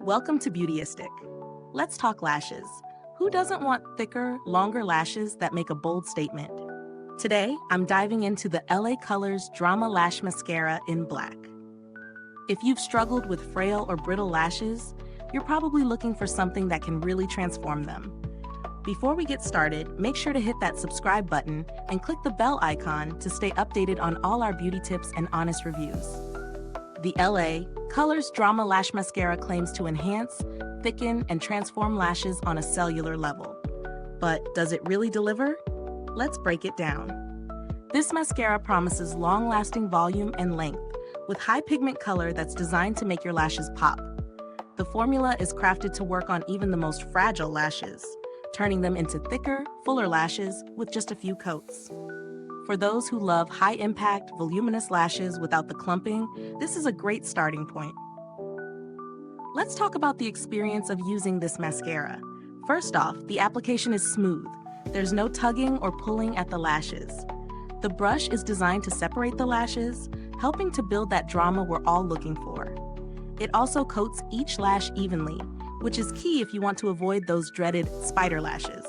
Welcome to Beautyistic. Let's talk lashes. Who doesn't want thicker, longer lashes that make a bold statement? Today, I'm diving into the LA Colors Drama Lash Mascara in black. If you've struggled with frail or brittle lashes, you're probably looking for something that can really transform them. Before we get started, make sure to hit that subscribe button and click the bell icon to stay updated on all our beauty tips and honest reviews. The LA Colors Drama Lash Mascara claims to enhance, thicken, and transform lashes on a cellular level. But does it really deliver? Let's break it down. This mascara promises long-lasting volume and length with high-pigment color that's designed to make your lashes pop. The formula is crafted to work on even the most fragile lashes, turning them into thicker, fuller lashes with just a few coats. For those who love high-impact, voluminous lashes without the clumping, this is a great starting point. Let's talk about the experience of using this mascara. First off, the application is smooth. There's no tugging or pulling at the lashes. The brush is designed to separate the lashes, helping to build that drama we're all looking for. It also coats each lash evenly, which is key if you want to avoid those dreaded spider lashes.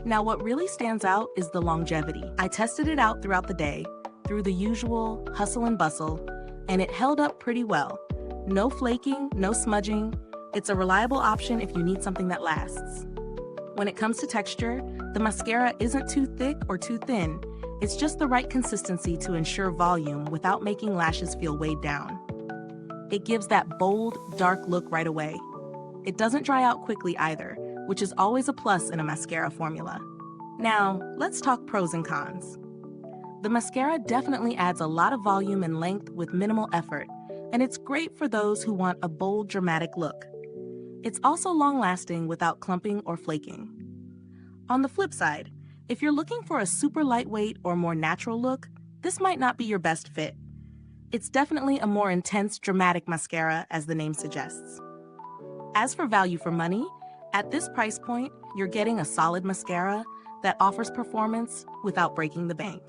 Now, what really stands out is the longevity. I tested it out throughout the day, through the usual hustle and bustle, and it held up pretty well. No flaking, no smudging. It's a reliable option if you need something that lasts. When it comes to texture, the mascara isn't too thick or too thin. It's just the right consistency to ensure volume without making lashes feel weighed down. It gives that bold, dark look right away. It doesn't dry out quickly either, which is always a plus in a mascara formula. Now, let's talk pros and cons. The mascara definitely adds a lot of volume and length with minimal effort, and it's great for those who want a bold, dramatic look. It's also long-lasting without clumping or flaking. On the flip side, if you're looking for a super lightweight or more natural look, this might not be your best fit. It's definitely a more intense, dramatic mascara, as the name suggests. As for value for money, at this price point, you're getting a solid mascara that offers performance without breaking the bank.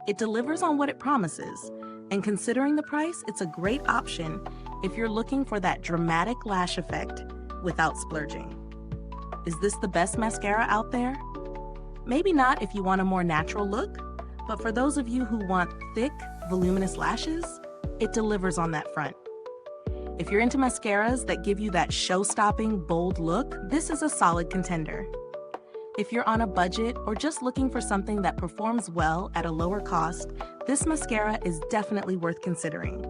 It delivers on what it promises, and considering the price, it's a great option if you're looking for that dramatic lash effect without splurging. Is this the best mascara out there? Maybe not if you want a more natural look, but for those of you who want thick, voluminous lashes, it delivers on that front. If you're into mascaras that give you that show-stopping, bold look, this is a solid contender. If you're on a budget or just looking for something that performs well at a lower cost, this mascara is definitely worth considering.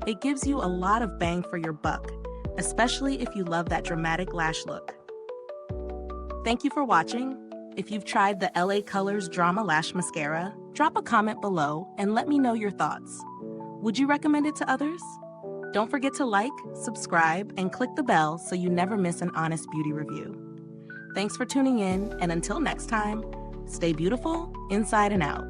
It gives you a lot of bang for your buck, especially if you love that dramatic lash look. Thank you for watching. If you've tried the LA Colors Drama Lash Mascara, drop a comment below and let me know your thoughts. Would you recommend it to others? Don't forget to like, subscribe, and click the bell so you never miss an honest beauty review. Thanks for tuning in, and until next time, stay beautiful inside and out.